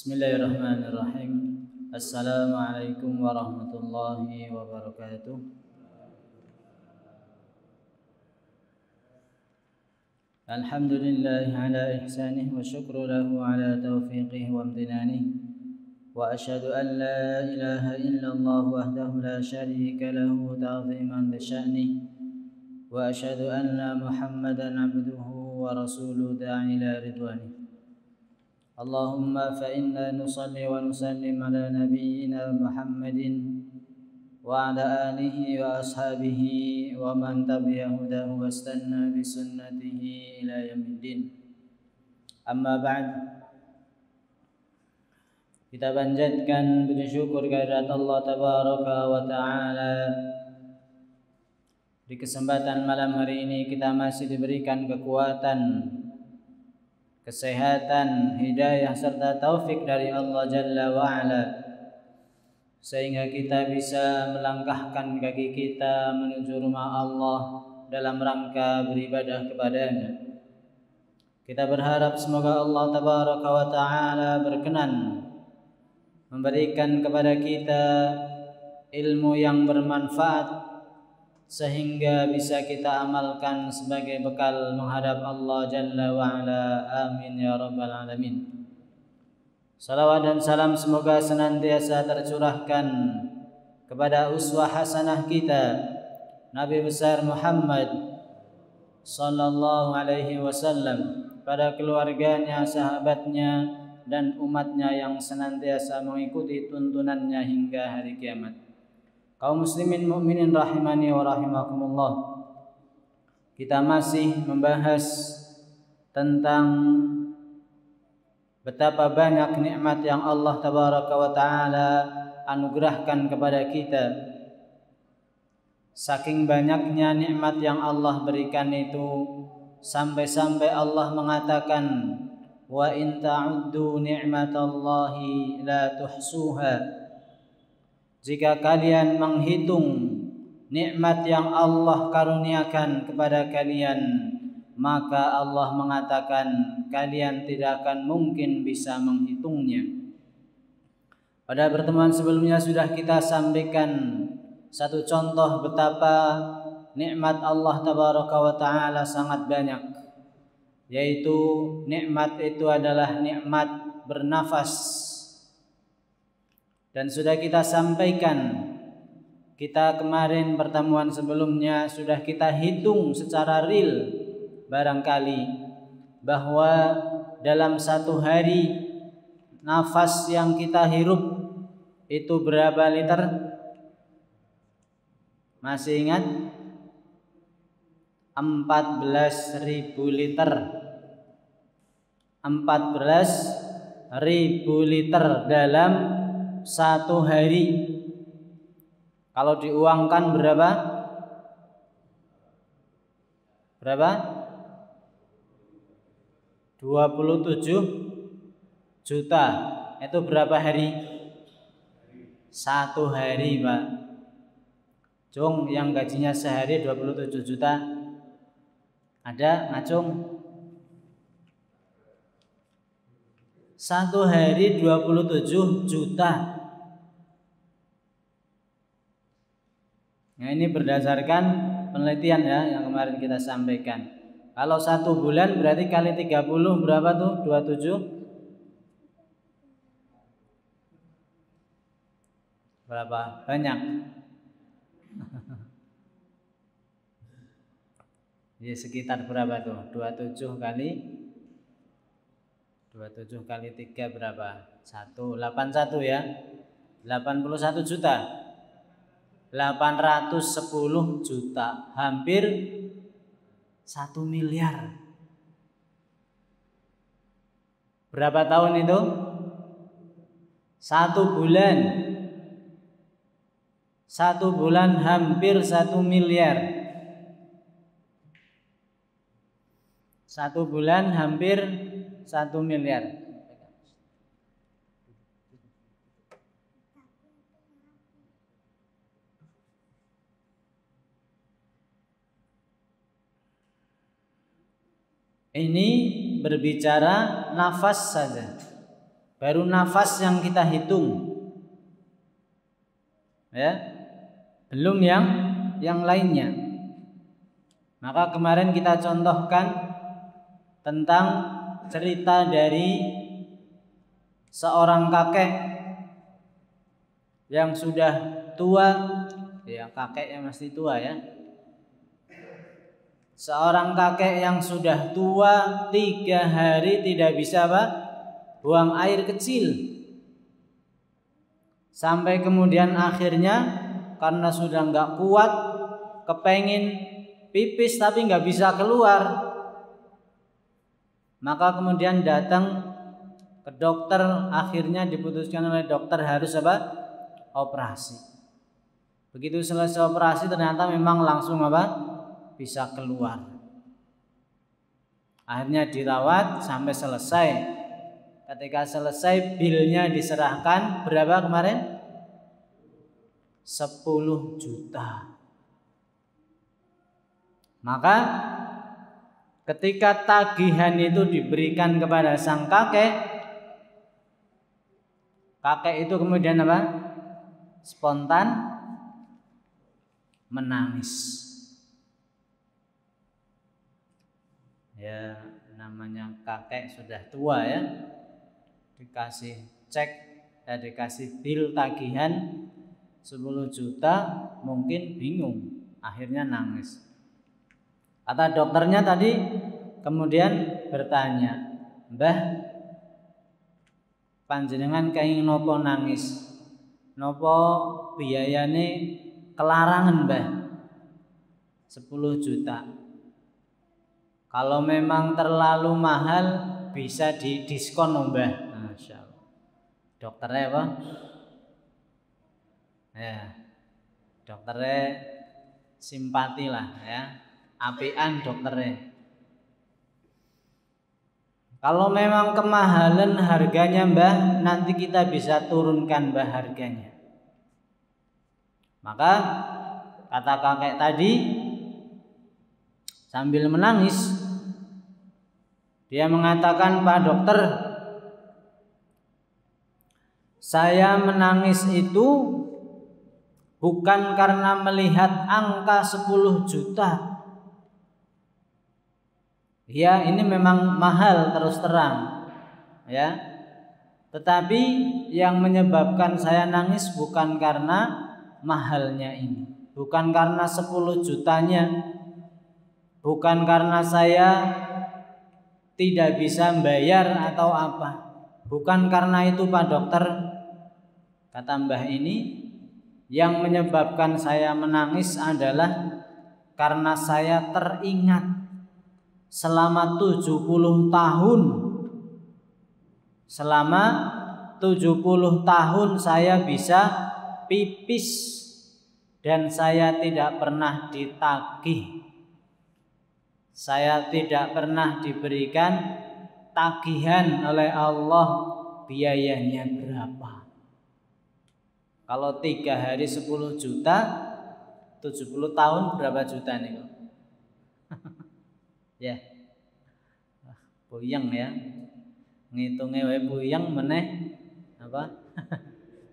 Bismillahirrahmanirrahim. Assalamualaikum warahmatullahi wabarakatuh. Alhamdulillah ala ihsanih wa syukru lahu ala taufiqih wa amtinanihi. Wa asyhadu an la ilaha illallah wahdahu la syarika lahu ta'ziman li sya'nih. Wa asyhadu anna Muhammadan abduhu wa rasuluhu da'i ila ridwanih. Allahumma fa inna nusalli wa nusallim ala nabiyyina Muhammadin wa ala alihi wa ashabihi wa man tabi'a hudahu wastanna bi sunnatihi ila yaumiddin. Amma ba'd. Kita panjatkan puji syukur kehadirat Allah tabaraka wa taala. Di kesempatan malam hari ini kita masih diberikan kekuatan, kesehatan, hidayah serta taufik dari Allah Jalla wa'ala, sehingga kita bisa melangkahkan kaki kita menuju rumah Allah dalam rangka beribadah kepadanya. Kita berharap semoga Allah Tabaraka wa Ta'ala berkenan memberikan kepada kita ilmu yang bermanfaat sehingga bisa kita amalkan sebagai bekal menghadap Allah Jalla wa'ala. Amin ya rabbal alamin. Salawat dan salam semoga senantiasa tercurahkan kepada uswah hasanah kita Nabi besar Muhammad sallallahu alaihi wasallam, pada keluarganya, sahabatnya dan umatnya yang senantiasa mengikuti tuntunannya hingga hari kiamat. Kaum muslimin mukminin rahimani wa rahimakumullah. Kita masih membahas tentang betapa banyak nikmat yang Allah tabaraka wa taala anugerahkan kepada kita. Saking banyaknya nikmat yang Allah berikan itu, sampai-sampai Allah mengatakan, wa in ta'uddu ni'matallahi la tuhsuha. Jika kalian menghitung nikmat yang Allah karuniakan kepada kalian, maka Allah mengatakan kalian tidak akan mungkin bisa menghitungnya. Pada pertemuan sebelumnya sudah kita sampaikan satu contoh betapa nikmat Allah Tabaraka wa Ta'ala sangat banyak, yaitu nikmat itu adalah nikmat bernafas. Dan sudah kita sampaikan, kita kemarin pertemuan sebelumnya sudah kita hitung secara real barangkali bahwa dalam satu hari nafas yang kita hirup itu berapa liter? Masih ingat? 14.000 liter. 14.000 liter dalam satu hari. Kalau diuangkan berapa? Berapa? 27 juta. Itu berapa hari? Satu hari, Pak. Cung, yang gajinya sehari 27 juta. Ada ngacung? Satu hari 27 juta. Nah, ini berdasarkan penelitian ya yang kemarin kita sampaikan. Kalau satu bulan berarti kali 30 berapa tuh? 27. Berapa? Banyak. Ya sekitar berapa tuh? 27 kali 3 berapa? 181 ya. 81 juta. 810 juta, hampir 1 miliar. Berapa tahun itu? 1 bulan. 1 bulan hampir 1 miliar. 1 bulan hampir 1 miliar. Ini berbicara nafas saja. baru nafas yang kita hitung, ya, belum yang lainnya. Maka kemarin kita contohkan tentang cerita dari seorang kakek yang sudah tua, ya kakek yang masih tua ya. Seorang kakek yang sudah tua 3 hari tidak bisa buang air kecil. Sampai kemudian akhirnya karena sudah nggak kuat, kepengin pipis tapi nggak bisa keluar. Maka kemudian datang ke dokter, akhirnya diputuskan oleh dokter harus operasi. Begitu selesai operasi ternyata memang langsung bisa keluar. Akhirnya dirawat sampai selesai. Ketika selesai bilnya diserahkan, berapa kemarin? 10 juta. Maka ketika tagihan itu diberikan kepada sang kakek itu kemudian spontan menangis. Ya, namanya kakek sudah tua ya, dikasih cek, dikasih bil tagihan 10 juta, mungkin bingung, akhirnya nangis. Kata dokternya tadi kemudian bertanya, "Mbah, panjenengan kenging nopo nangis? Nopo biayane kelarangan, Mbah? 10 juta. Kalau memang terlalu mahal bisa didiskon, Mbah." Masya Allah. Dokternya apa? Ya, dokternya simpati lah ya, apian dokternya. Kalau memang kemahalan harganya, Mbah, nanti kita bisa turunkan, Mbah, harganya. Maka kata kakek tadi sambil menangis, dia mengatakan, "Pak dokter, saya menangis itu bukan karena melihat angka 10 juta. Ya, ini memang mahal terus terang, ya. Tetapi yang menyebabkan saya nangis bukan karena mahalnya ini, bukan karena 10 jutanya, bukan karena saya tidak bisa bayar atau apa. Bukan karena itu, Pak dokter," kata Mbah ini, "yang menyebabkan saya menangis adalah karena saya teringat selama 70 tahun. Selama 70 tahun saya bisa pipis dan saya tidak pernah ditagih. Saya tidak pernah diberikan tagihan oleh Allah biayanya berapa. Kalau 3 hari 10 juta, 70 tahun berapa juta nih kok?" Ya, puyeng ya, ngitungnya wae puyeng, meneh apa?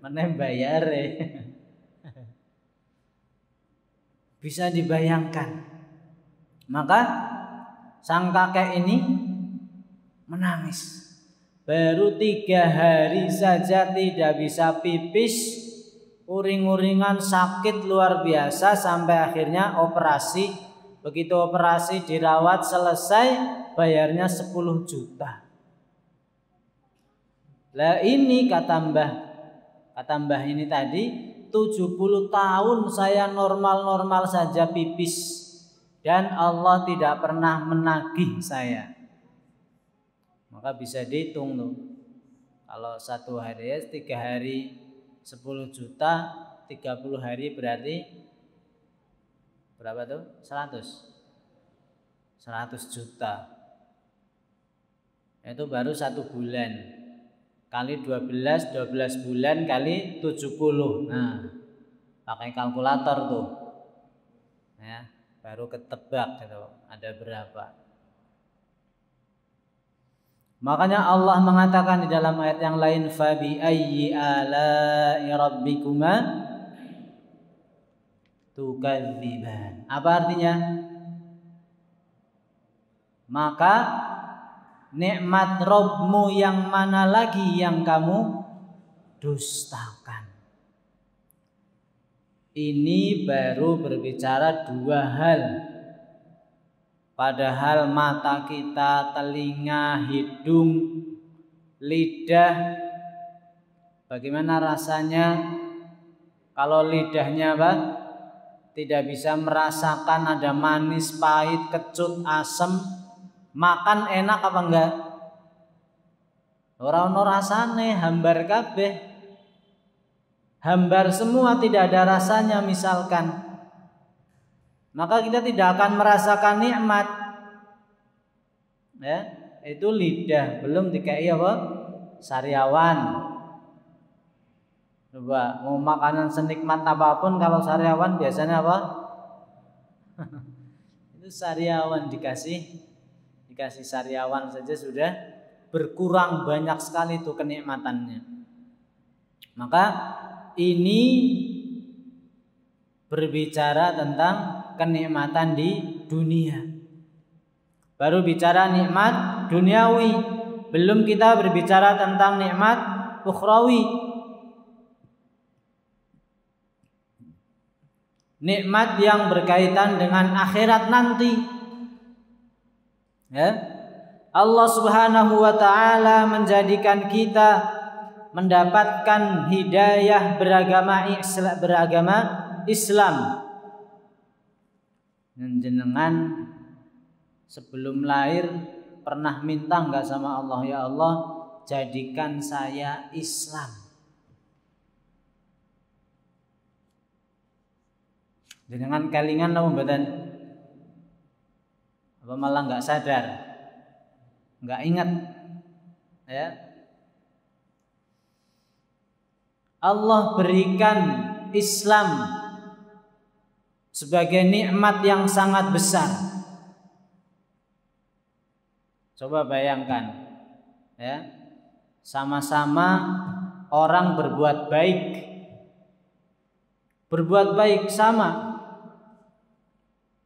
Meneh bayar ya. Bisa dibayangkan. Maka sang kakek ini menangis. Baru 3 hari saja tidak bisa pipis, uring-uringan, sakit luar biasa, sampai akhirnya operasi. Begitu operasi dirawat selesai, bayarnya 10 juta. Lah ini kata Mbah ini tadi, 70 tahun saya normal-normal saja pipis dan Allah tidak pernah menagih saya. Maka bisa dihitung tuh. Kalau 1 hari 3 hari 10 juta, 30 hari berarti berapa tuh? 100 juta. Itu baru 1 bulan. Kali 12 bulan kali 70. Nah, pakai kalkulator tuh. Ya, baru ketebak gitu. Ada berapa. Makanya Allah mengatakan di dalam ayat yang lain, fabi ayyi ala'i rabbikuma tukadziban. Apa artinya? Maka nikmat Rabbmu yang mana lagi yang kamu dustakan? Ini baru berbicara dua hal. Padahal mata kita, telinga, hidung, lidah, bagaimana rasanya kalau lidahnya tidak bisa merasakan ada manis, pahit, kecut, asam, makan enak apa enggak? Ora ono rasane, hambar kabeh. Hambar semua, tidak ada rasanya misalkan. Maka kita tidak akan merasakan nikmat. Ya, itu lidah, belum dikai apa? Sariawan. Coba mau makanan senikmat apapun kalau sariawan biasanya apa? Itu sariawan dikasih sariawan saja sudah berkurang banyak sekali itu kenikmatannya. Maka ini berbicara tentang kenikmatan di dunia. Baru bicara nikmat duniawi, belum kita berbicara tentang nikmat ukhrawi. Nikmat yang berkaitan dengan akhirat nanti. Ya. Allah Subhanahu wa taala menjadikan kita mendapatkan hidayah beragama Islam. Jenengan sebelum lahir pernah minta enggak sama Allah, ya Allah jadikan saya Islam? Jenengan kelingan apa mboten? Apa malah enggak sadar? Enggak ingat? Ya. Allah berikan Islam sebagai nikmat yang sangat besar. Coba bayangkan, ya, sama-sama orang berbuat baik sama.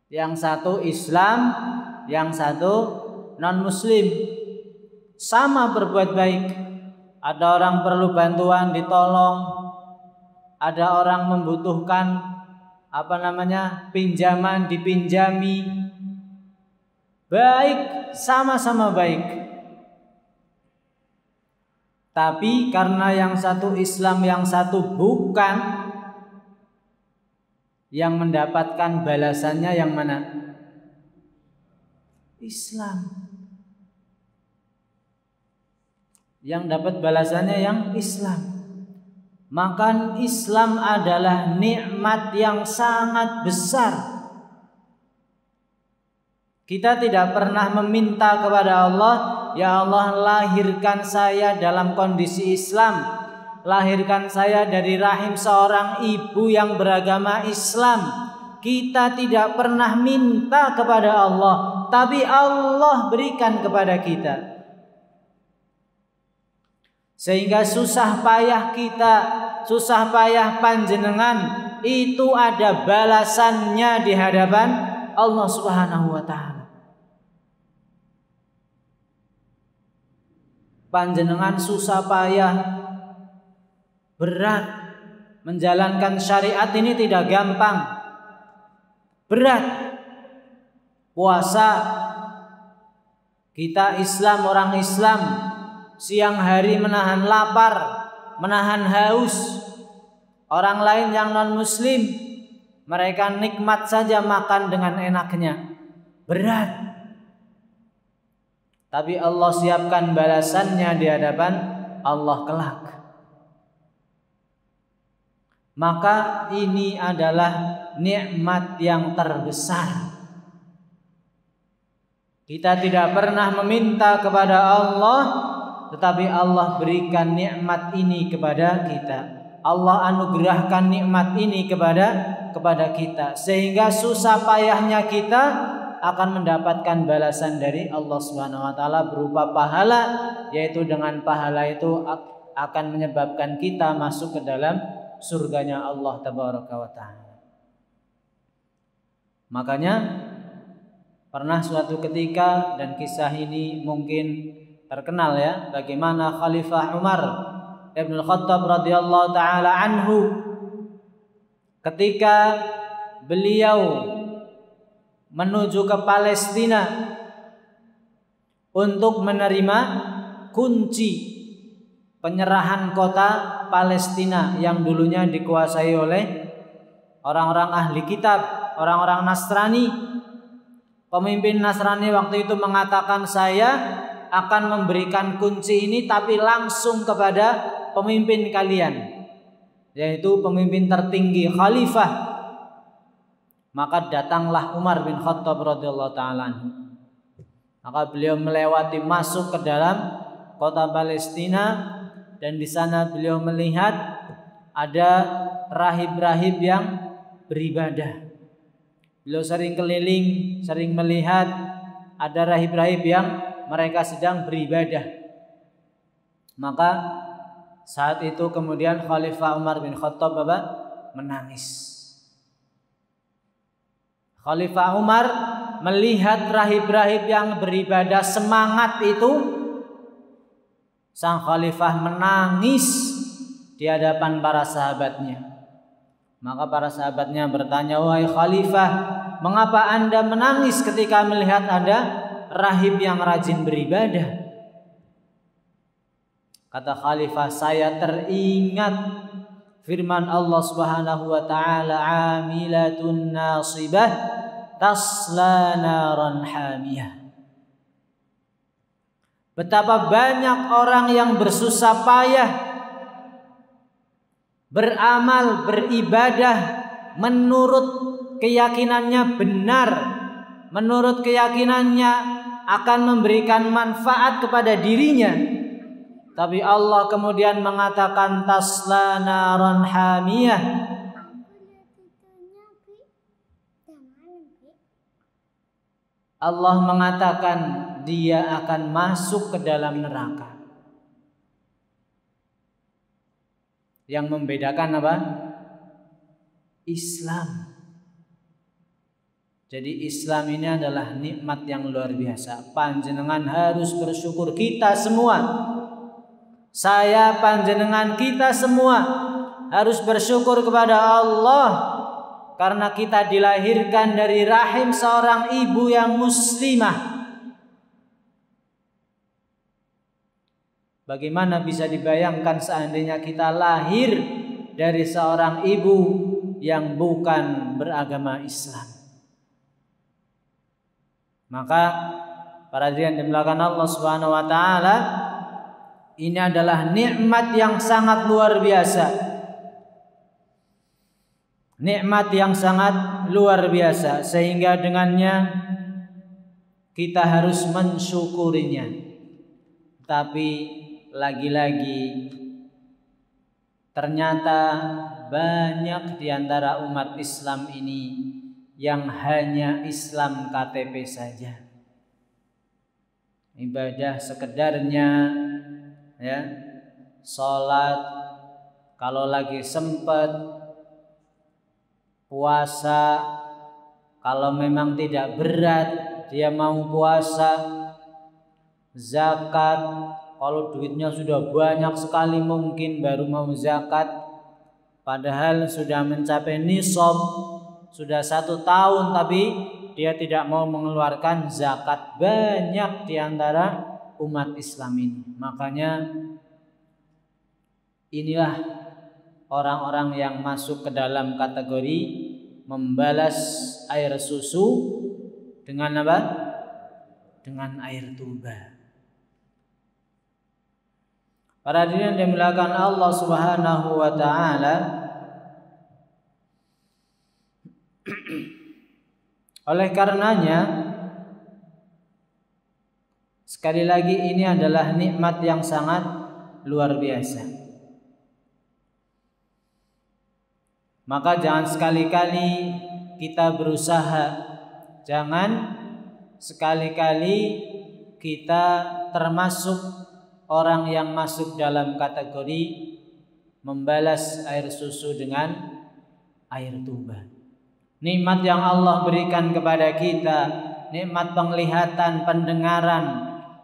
Yang satu Islam, yang satu non Muslim, sama berbuat baik. Ada orang perlu bantuan ditolong, ada orang membutuhkan pinjaman dipinjami. Baik, sama-sama baik. Tapi karena yang satu Islam, yang satu bukan, yang mendapatkan balasannya yang mana? Islam. Yang dapat balasannya yang Islam. Maka Islam adalah nikmat yang sangat besar. Kita tidak pernah meminta kepada Allah, ya Allah lahirkan saya dalam kondisi Islam, lahirkan saya dari rahim seorang ibu yang beragama Islam. Kita tidak pernah minta kepada Allah, tapi Allah berikan kepada kita. Sehingga susah payah kita, susah payah panjenengan itu ada balasannya di hadapan Allah Subhanahu wa taala. Panjenengan susah payah, berat menjalankan syariat ini tidak gampang. Berat. Puasa, kita Islam, orang Islam, siang hari menahan lapar, menahan haus. Orang lain yang non muslim, mereka nikmat saja makan dengan enaknya. Berat. Tapi Allah siapkan balasannya di hadapan Allah kelak. Maka ini adalah nikmat yang terbesar. Kita tidak pernah meminta kepada Allah, tetapi Allah berikan nikmat ini kepada kita. Allah anugerahkan nikmat ini kepada kita, sehingga susah payahnya kita akan mendapatkan balasan dari Allah Subhanahu wa taala berupa pahala, yaitu dengan pahala itu akan menyebabkan kita masuk ke dalam surganya Allah Tabaraka wa taala. Makanya pernah suatu ketika, dan kisah ini mungkin terkenal ya, bagaimana Khalifah Umar Ibn Khattab radhiyallahu taala anhu ketika beliau menuju ke Palestina untuk menerima kunci penyerahan kota Palestina yang dulunya dikuasai oleh orang-orang ahli kitab, orang-orang Nasrani. Pemimpin Nasrani waktu itu mengatakan, saya akan memberikan kunci ini tapi langsung kepada pemimpin kalian, yaitu pemimpin tertinggi, khalifah. Maka datanglah Umar bin Khattab radhiyallahu taala anhu. Maka beliau melewati masuk ke dalam kota Palestina, dan di sana beliau melihat ada rahib-rahib yang beribadah. Beliau sering keliling, sering melihat ada rahib-rahib yang mereka sedang beribadah. Maka saat itu kemudian Khalifah Umar bin Khattab menangis. Khalifah Umar melihat rahib-rahib yang beribadah semangat itu, sang khalifah menangis di hadapan para sahabatnya. Maka para sahabatnya bertanya, wahai khalifah, mengapa Anda menangis ketika melihat ada rahib yang rajin beribadah? Kata khalifah, saya teringat firman Allah Subhanahu wa taala, amilatun nasibah tasla naran hamiyah. Betapa banyak orang yang bersusah payah beramal, beribadah menurut keyakinannya benar, menurut keyakinannya akan memberikan manfaat kepada dirinya, tapi Allah kemudian mengatakan tasla naran hamiyah. Allah mengatakan dia akan masuk ke dalam neraka. Yang membedakan apa? Islam. Jadi Islam ini adalah nikmat yang luar biasa. Panjenengan harus bersyukur, kita semua, saya, panjenengan, kita semua harus bersyukur kepada Allah karena kita dilahirkan dari rahim seorang ibu yang muslimah. Bagaimana bisa dibayangkan seandainya kita lahir dari seorang ibu yang bukan beragama Islam? Maka para hadirin dimulakan Allah Subhanahu wa taala, ini adalah nikmat yang sangat luar biasa. Nikmat yang sangat luar biasa sehingga dengannya kita harus mensyukurinya. Tapi lagi-lagi ternyata banyak di antara umat Islam ini yang hanya Islam KTP saja. Ibadah sekedarnya, ya, sholat kalau lagi sempat, puasa kalau memang tidak berat dia mau puasa, zakat kalau duitnya sudah banyak sekali mungkin baru mau zakat, padahal sudah mencapai nisab, sudah 1 tahun tapi dia tidak mau mengeluarkan zakat. Banyak di antara umat Islam ini. Makanya inilah orang-orang yang masuk ke dalam kategori membalas air susu dengan apa? Dengan air tuba. Para hadirin yang dimuliakan Allah Subhanahu wa taala, oleh karenanya sekali lagi ini adalah nikmat yang sangat luar biasa. Maka jangan sekali-kali kita berusaha, jangan sekali-kali kita termasuk orang yang masuk dalam kategori membalas air susu dengan air tuba. Nikmat yang Allah berikan kepada kita, nikmat penglihatan, pendengaran,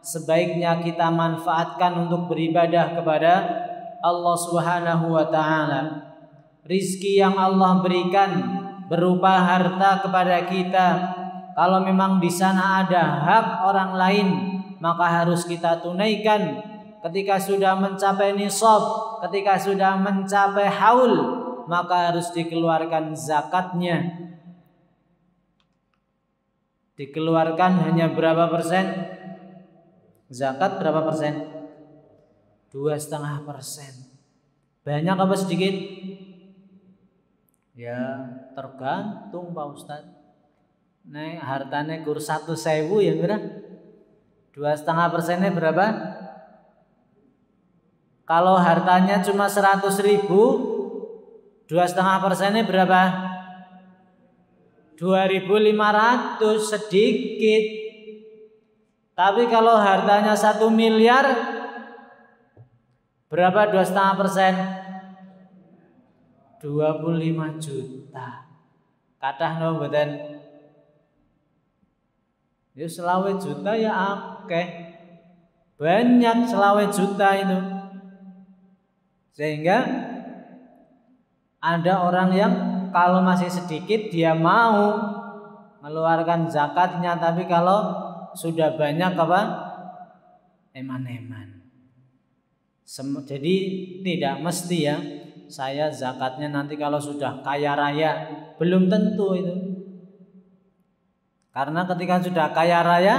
sebaiknya kita manfaatkan untuk beribadah kepada Allah Subhanahu wa taala. Rizki yang Allah berikan berupa harta kepada kita, kalau memang di sana ada hak orang lain, maka harus kita tunaikan. Ketika sudah mencapai nisab, ketika sudah mencapai haul, maka harus dikeluarkan zakatnya. Dikeluarkan hanya berapa persen? Zakat berapa persen? 2,5%. Banyak apa sedikit? Ya tergantung Pak Ustadz. Nek hartanya kur 1.000 ya berapa? 2,5%-nya berapa? Kalau hartanya cuma 100.000, 2,5%-nya berapa? 2.500, sedikit. Tapi kalau hartanya 1 miliar, berapa 2,5%? 25 juta. Kathah no mboten? Ya 20 juta ya akeh. Banyak 20 juta itu. Sehingga ada orang yang kalau masih sedikit dia mau mengeluarkan zakatnya, tapi kalau sudah banyak apa? Eman-eman. Jadi tidak mesti ya saya zakatnya nanti kalau sudah kaya raya, belum tentu itu. Karena ketika sudah kaya raya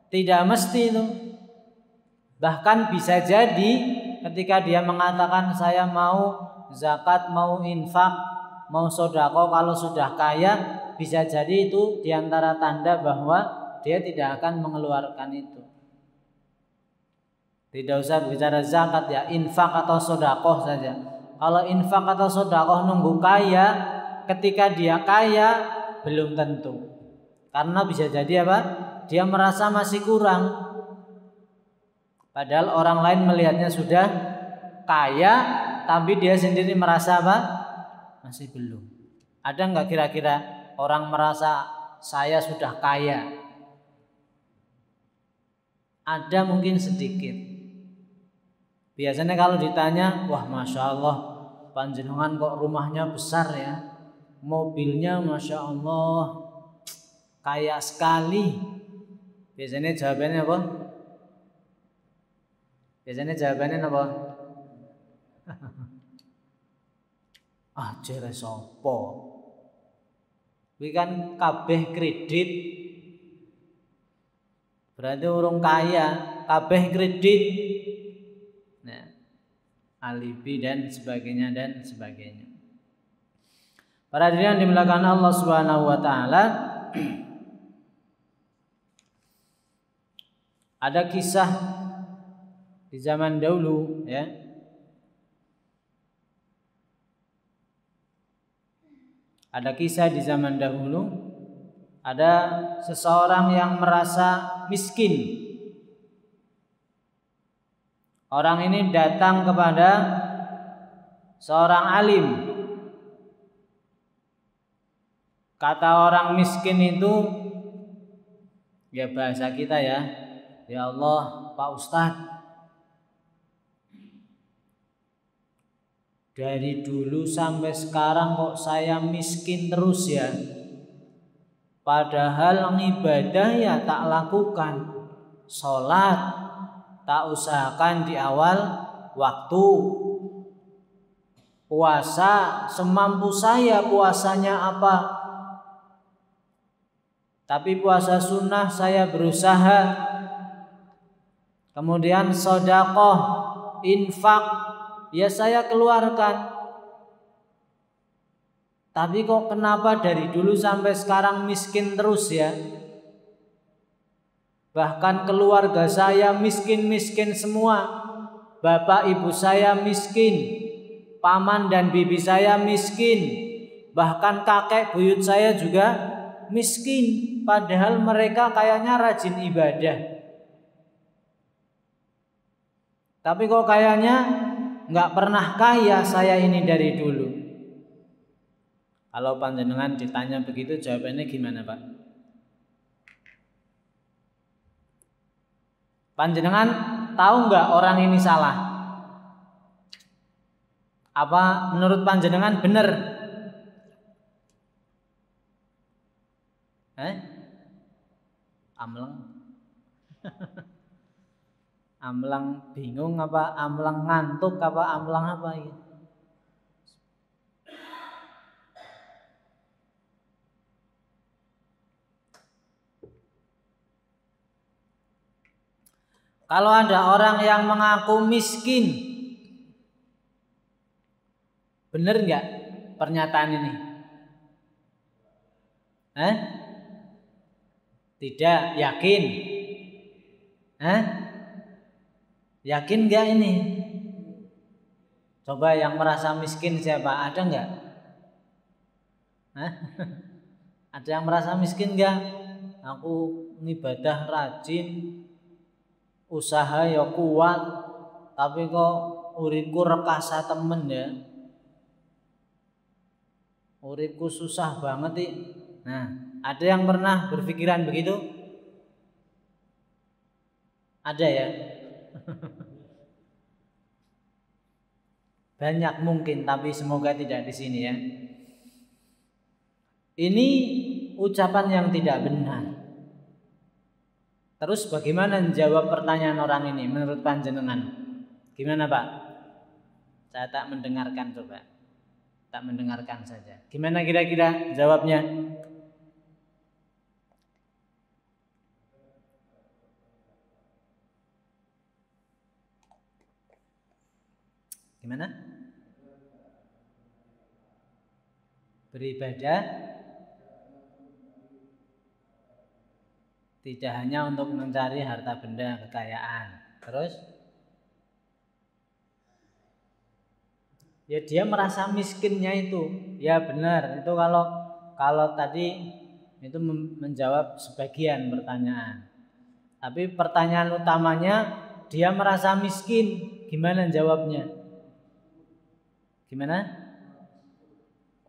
tidak mesti itu. Bahkan bisa jadi ketika dia mengatakan saya mau zakat, mau infak, mau sedekah kalau sudah kaya, bisa jadi itu diantara tanda bahwa dia tidak akan mengeluarkan itu. Tidak usah bicara zakat ya, infak atau sedekah saja. Kalau infak atau sedekah nunggu kaya, ketika dia kaya belum tentu. Karena bisa jadi apa? Dia merasa masih kurang. Padahal orang lain melihatnya sudah kaya, tapi dia sendiri merasa apa? Masih belum. Ada enggak kira-kira orang merasa saya sudah kaya? Ada mungkin sedikit. Biasanya kalau ditanya, wah masya Allah, panjenengan kok rumahnya besar ya, mobilnya masya Allah, kaya sekali. Biasanya jawabannya apa? Apa? Jere sopo. Kuwi kan kabeh kredit. Berarti urung kaya, kabeh kredit. Nah, alibi dan sebagainya. Para hadirin dimuliakan Allah Subhanahu wa taala. Ada kisah di zaman dahulu ya. Ada kisah di zaman dahulu, ada seseorang yang merasa miskin. Orang ini datang kepada seorang alim. Kata orang miskin itu, ya bahasa kita ya, ya Allah Pak Ustadz, dari dulu sampai sekarang kok saya miskin terus ya. Padahal ibadah ya tak lakukan, sholat tak usahakan di awal waktu, puasa semampu saya puasanya apa, tapi puasa sunnah saya berusaha, kemudian sedekah, infak ya saya keluarkan. Tapi kok kenapa dari dulu sampai sekarang miskin terus ya? Bahkan keluarga saya miskin-miskin semua. Bapak ibu saya miskin, paman dan bibi saya miskin, bahkan kakek buyut saya juga miskin padahal mereka kayaknya rajin ibadah. Tapi kok kayaknya nggak pernah kaya saya ini dari dulu. Kalau panjenengan ditanya begitu jawabannya gimana, Pak? Panjenengan tahu nggak orang ini salah? Apa menurut panjenengan benar? Amleng? Amleng bingung apa amleng ngantuk apa amleng apa ini? Kalau ada orang yang mengaku miskin, benar nggak pernyataan ini? Tidak, yakin? Yakin nggak ini? Coba yang merasa miskin siapa? Ada nggak? Ada yang merasa miskin nggak? Aku ngibadah rajin, usaha ya kuat, tapi kok uripku rekasa temen ya. Uripku susah banget nih. Nah, ada yang pernah berpikiran begitu? Ada ya? Banyak mungkin, tapi semoga tidak di sini ya. Ini ucapan yang tidak benar. Terus bagaimana menjawab pertanyaan orang ini menurut panjenengan? Gimana, Pak? Saya tak mendengarkan, coba. Tak mendengarkan saja. Gimana kira-kira jawabnya? Gimana? Beribadah tidak hanya untuk mencari harta benda kekayaan. Terus? Ya dia merasa miskinnya itu. Ya benar, itu kalau tadi itu menjawab sebagian pertanyaan. Tapi pertanyaan utamanya dia merasa miskin. Gimana jawabnya? Gimana?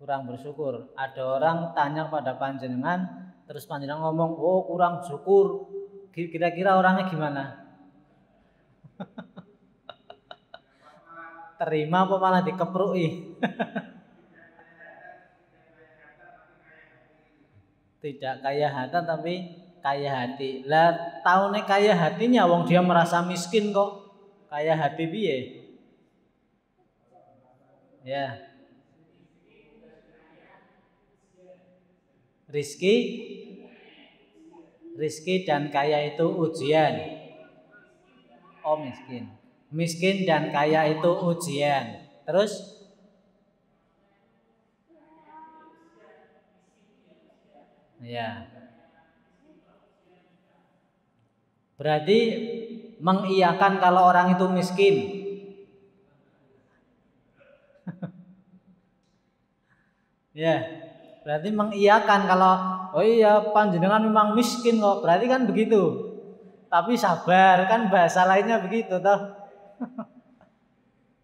Kurang bersyukur. Ada orang tanya pada panjenengan, terus panjenengan ngomong, oh kurang syukur. Kira-kira orangnya gimana? Terima apa malah dikeprui? Tidak kaya harta tapi kaya hati. Lah taune kaya hatinya wong dia merasa miskin kok. Kaya hati piye? Ya. Rizki dan kaya itu ujian. Oh miskin. Miskin dan kaya itu ujian. Terus? Ya. Berarti mengiyakan kalau orang itu miskin. Ya. Berarti mengiyakan kalau oh iya panjenengan memang miskin kok. Berarti kan begitu. Tapi sabar, kan bahasa lainnya begitu toh.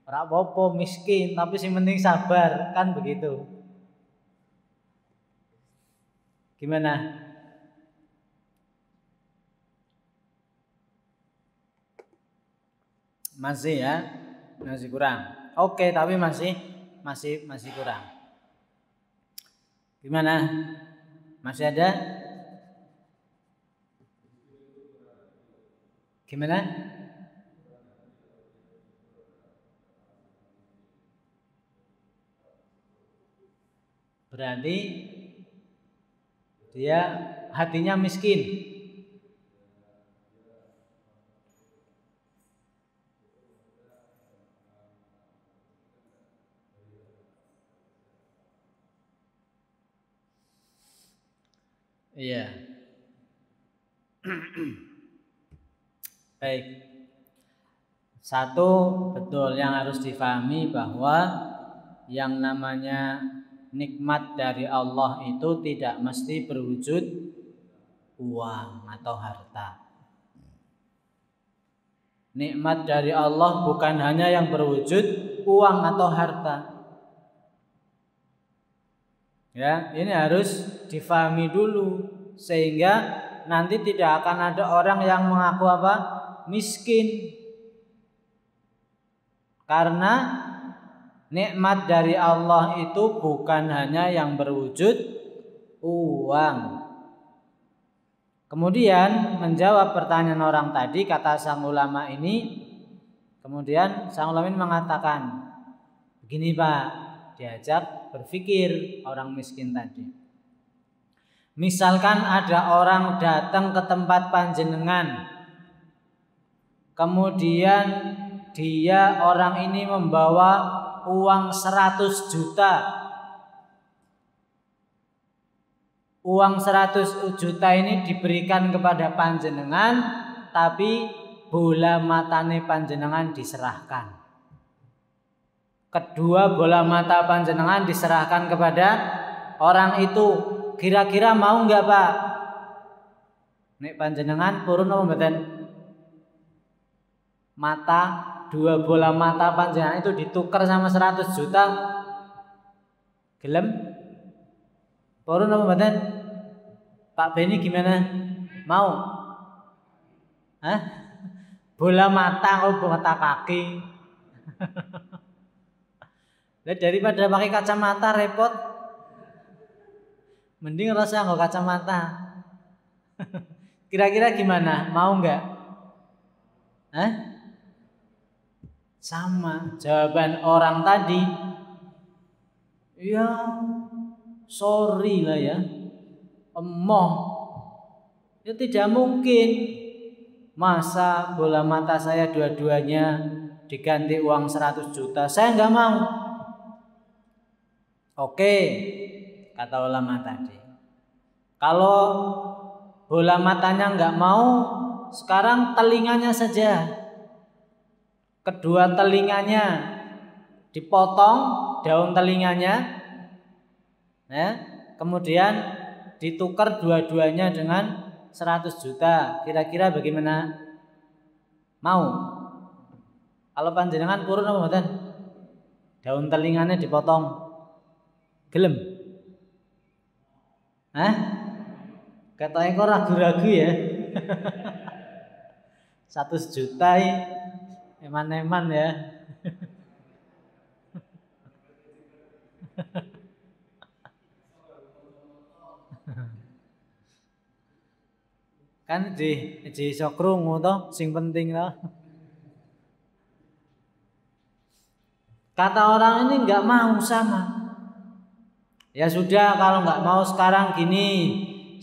Ora apa-apa miskin, tapi sing penting sabar, kan begitu. Gimana? Masih ya? Masih kurang. Oke, tapi masih kurang. Gimana? Masih ada? Gimana? Berarti dia hatinya miskin. Iya. Baik. Satu, betul yang harus difahami bahwa yang namanya nikmat dari Allah itu tidak mesti berwujud uang atau harta. Nikmat dari Allah bukan hanya yang berwujud uang atau harta. Ya, ini harus difahami dulu sehingga nanti tidak akan ada orang yang mengaku apa? Miskin. Karena nikmat dari Allah itu bukan hanya yang berwujud uang. Kemudian menjawab pertanyaan orang tadi, kata sang ulama ini, kemudian sang ulama ini mengatakan, begini Pak, diajak berpikir orang miskin tadi. Misalkan ada orang datang ke tempat panjenengan, kemudian dia orang ini membawa uang 100 juta. Uang 100 juta ini diberikan kepada panjenengan, tapi bola matane panjenengan diserahkan. Kedua bola mata panjenengan diserahkan kepada orang itu. Kira-kira mau enggak Pak? Nek panjenengan purun apa mboten? Mata, dua bola mata panjenengan itu ditukar sama 100 juta. Gelem? Purun apa mboten? Pak Beni gimana? Mau? Hah? Bola mata atau mata kaki? Daripada pakai kacamata repot, mending rasa nggak kacamata. Kira-kira gimana? Mau nggak? Hah? Sama jawaban orang tadi. Ya, sorry lah ya. Emoh. Ya tidak mungkin. Masa bola mata saya dua-duanya diganti uang 100 juta? Saya nggak mau. Oke, kata ulama tadi. Kalau bola matanya nggak mau, sekarang telinganya saja. Kedua telinganya dipotong, daun telinganya, ya, kemudian ditukar dua-duanya dengan 100 juta. Kira-kira bagaimana? Mau? Kalau panjenengan purun apa mboten? Daun telinganya dipotong. Gelem? Hah? Katanya kok ragu-ragu ya? 100 juta eman-eman ya. Kan di iso krungu to, sing penting to. Kata orang ini nggak mau sama. Ya sudah, kalau nggak mau sekarang gini,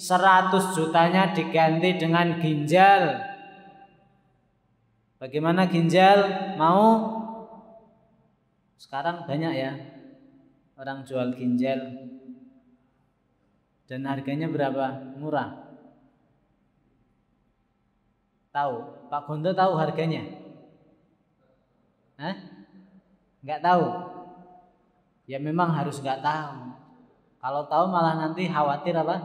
100 jutanya diganti dengan ginjal. Bagaimana ginjal? Mau? Sekarang banyak ya orang jual ginjal. Dan harganya berapa? Murah. Tahu? Pak Gonto tahu harganya? Hah? Nggak tahu? Ya memang harus nggak tahu. Kalau tahu malah nanti khawatir apa?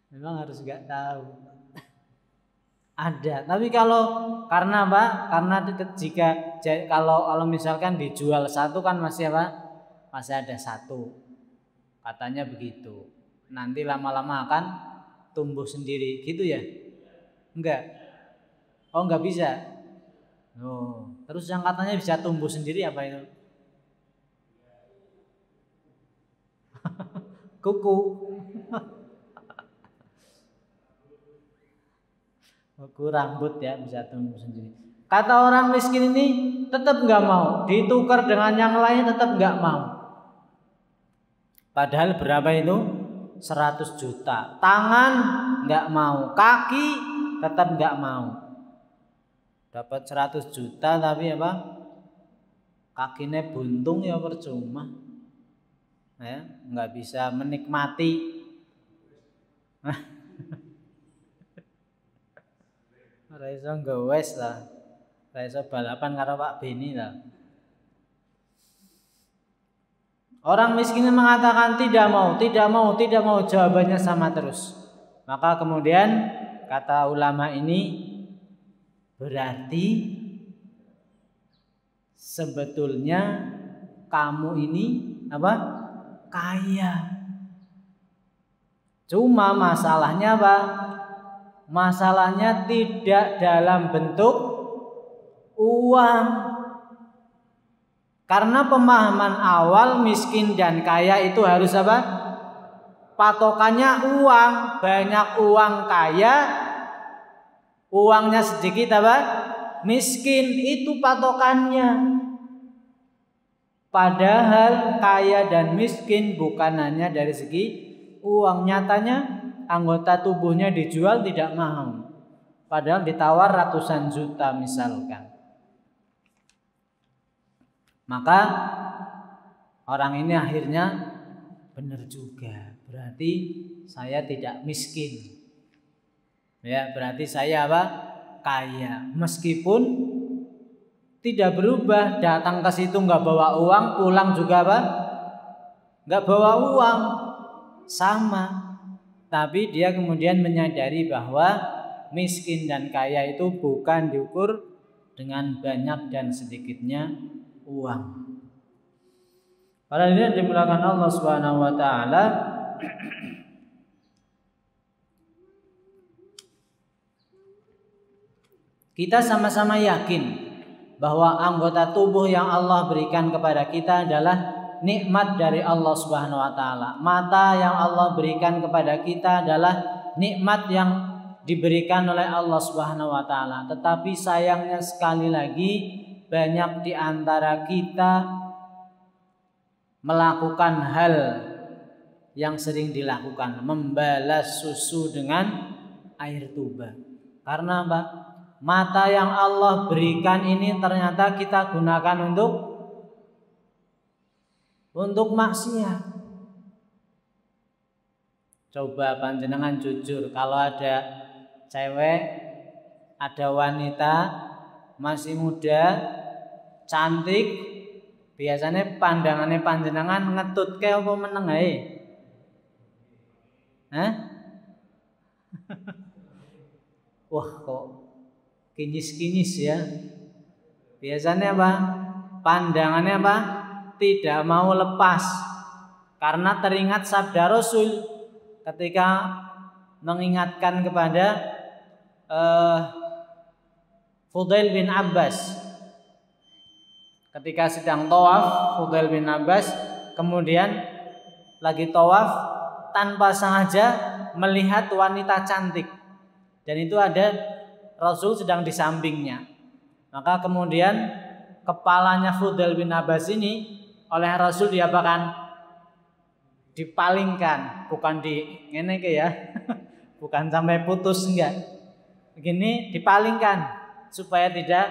Memang harus nggak tahu. Ada, tapi kalau karena apa? Karena jika kalau misalkan dijual satu kan masih apa? Masih ada satu. Katanya begitu. Nanti lama-lama akan tumbuh sendiri, gitu ya? Enggak. Oh, enggak bisa. Oh, terus yang katanya bisa tumbuh sendiri apa itu? Kuku. Kuku rambut ya bisa tumbuh sendiri. Kata orang miskin ini tetap enggak mau, ditukar dengan yang lain tetap enggak mau. Padahal berapa itu? 100 juta. Tangan enggak mau, kaki tetap enggak mau. Dapat 100 juta tapi apa? Kakinya buntung ya percuma. Ya, enggak bisa menikmati. Ora iso ngowes lah. Ora iso balapan karo Pak Beni lah. Orang miskin mengatakan tidak mau, tidak mau, tidak mau, jawabannya sama terus. Maka kemudian kata ulama ini berarti sebetulnya kamu ini apa? Kaya. Cuma masalahnya apa? Masalahnya tidak dalam bentuk uang. Karena pemahaman awal miskin dan kaya itu harus apa? Patokannya uang. Banyak uang kaya, uangnya sedikit apa? Miskin, itu patokannya. Padahal kaya dan miskin bukan hanya dari segi uang. Nyatanya anggota tubuhnya dijual tidak mau, padahal ditawar ratusan juta misalkan. Maka orang ini akhirnya benar juga, berarti saya tidak miskin. Ya, berarti saya apa? Kaya. Meskipun tidak berubah, datang ke situ nggak bawa uang, pulang juga apa? Nggak bawa uang, sama. Tapi dia kemudian menyadari bahwa miskin dan kaya itu bukan diukur dengan banyak dan sedikitnya uang. Para hadirin dimuliakan Allah Subhanahu wa taala, kita sama-sama yakin bahwa anggota tubuh yang Allah berikan kepada kita adalah nikmat dari Allah Subhanahu wa taala. Mata yang Allah berikan kepada kita adalah nikmat yang diberikan oleh Allah Subhanahu wa taala. Tetapi sayangnya sekali lagi banyak di antara kita melakukan hal yang sering dilakukan, membalas susu dengan air tuba. Karena apa? Mata yang Allah berikan ini ternyata kita gunakan untuk maksiat. Coba panjenengan jujur, kalau ada cewek, ada wanita masih muda, cantik, biasanya pandangannya panjenengan ngetut ke apa meneng ae? Hah? Wah, kok kinyis-kinyis ya. Biasanya apa? Pandangannya apa? Tidak mau lepas. Karena teringat sabda Rasul ketika mengingatkan kepada Fudail bin Abbas. Ketika sedang tawaf, Fudail bin Abbas kemudian lagi tawaf tanpa sengaja melihat wanita cantik. Dan itu ada Rasul sedang di sampingnya. Maka kemudian kepalanya Fudail bin Abbas ini oleh Rasul diapakan? Dipalingkan, bukan di ngene ke ya. Bukan sampai putus, enggak. Begini dipalingkan supaya tidak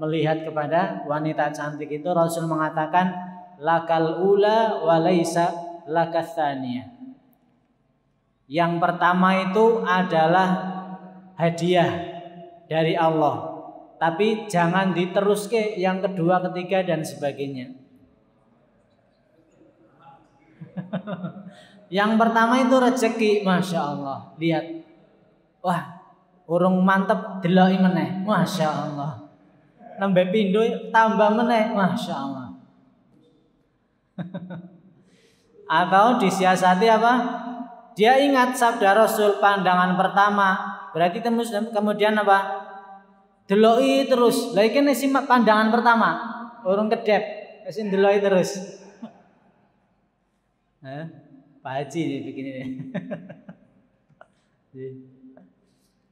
melihat kepada wanita cantik itu. Rasul mengatakan lakal ula wa laisa lakas tsaniyah. Yang pertama itu adalah hadiah dari Allah, tapi jangan diteruske yang kedua, ketiga dan sebagainya. Yang pertama itu rezeki, masya Allah. Lihat, wah, urung mantep deloki meneh, masya Allah. Nambah pindho tambah meneh, masya Allah. Atau disiasati apa? Dia ingat sabda Rasul, pandangan pertama. Berarti kemudian apa? Deloki terus. Lah iki nek simak pandangan pertama, urung kedep, wis deloki terus. Pak Haji nih bikin ini.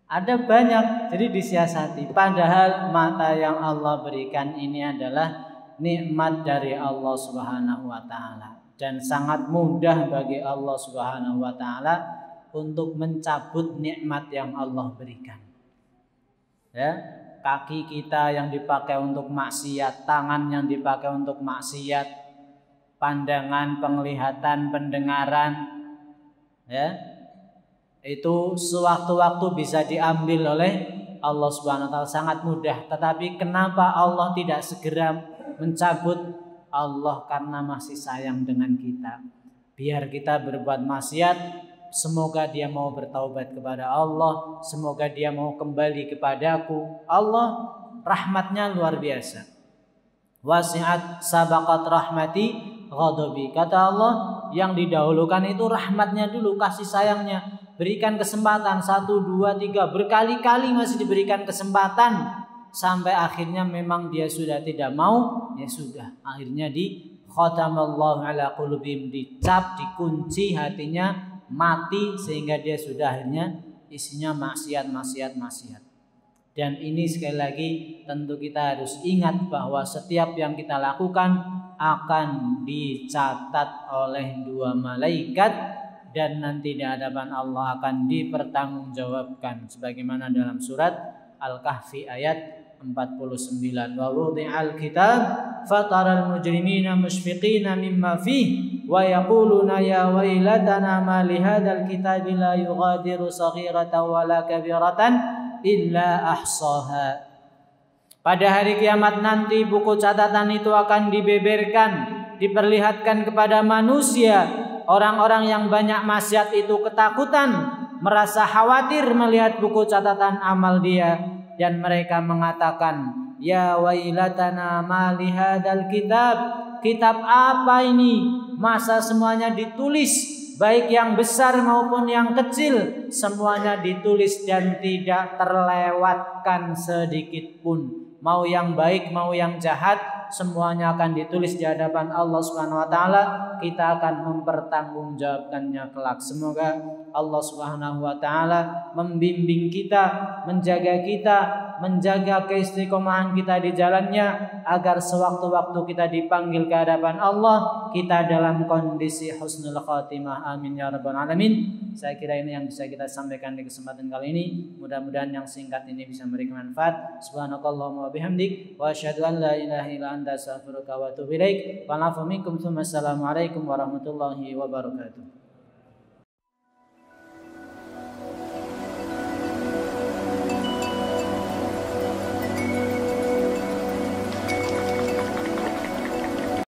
Ada banyak, jadi disiasati. Padahal mata yang Allah berikan ini adalah nikmat dari Allah Subhanahu wa taala, dan sangat mudah bagi Allah Subhanahu wa taala untuk mencabut nikmat yang Allah berikan. Ya, kaki kita yang dipakai untuk maksiat, tangan yang dipakai untuk maksiat, pandangan, penglihatan, pendengaran, ya, itu sewaktu-waktu bisa diambil oleh Allah Subhanahu wa taala, sangat mudah. Tetapi kenapa Allah tidak segera mencabut Allah karena masih sayang dengan kita. Biar kita berbuat maksiat, semoga dia mau bertaubat kepada Allah, semoga dia mau kembali kepadaku. Allah rahmatnya luar biasa. Wasi'at sabaqat rahmati ghadabi. Kata Allah, yang didahulukan itu rahmatnya dulu, kasih sayangnya. Berikan kesempatan 1, 2, 3, berkali-kali masih diberikan kesempatan. Sampai akhirnya memang dia sudah tidak mau, ya sudah. Akhirnya di khatamallahu ala qulubihim, dicap, dikunci hatinya, mati, sehingga dia sudah akhirnya isinya maksiat. Dan ini sekali lagi tentu kita harus ingat bahwa setiap yang kita lakukan akan dicatat oleh 2 malaikat dan nanti di hadapan Allah akan dipertanggungjawabkan sebagaimana dalam surat Al-Kahfi ayat 49. Wa wudi'al kitab fataral mujrimina mushfiqina mimma fihi wa yaquluna ya wailatana ma li hadzal kitabi la yughadiru saghiratan wala kabiratan illa ahsaha. Pada hari kiamat nanti buku catatan itu akan dibeberkan, diperlihatkan kepada manusia. Orang-orang yang banyak maksiat itu ketakutan, merasa khawatir melihat buku catatan amal dia, dan mereka mengatakan, ya wailatana ma li hadzal kitab. Kitab apa ini? Masa semuanya ditulis, baik yang besar maupun yang kecil, semuanya ditulis dan tidak terlewatkan sedikit pun. Mau yang baik, mau yang jahat, semuanya akan ditulis di hadapan Allah Subhanahu wa taala. Kita akan mempertanggungjawabkannya kelak. Semoga Allah Subhanahu wa taala membimbing kita, menjaga keistiqomahan kita di jalannya, agar sewaktu-waktu kita dipanggil ke hadapan Allah, kita dalam kondisi husnul khatimah. Amin ya rabbal alamin. Saya kira ini yang bisa kita sampaikan di kesempatan kali ini. Mudah-mudahan yang singkat ini bisa memberikan manfaat. Subhanakallahumma wa bihamdik wa asyhadu an la ilaha illa anta astaghfiruka wa atubu ilaik. Wa afu minkum. Assalamualaikum warahmatullahi wabarakatuh.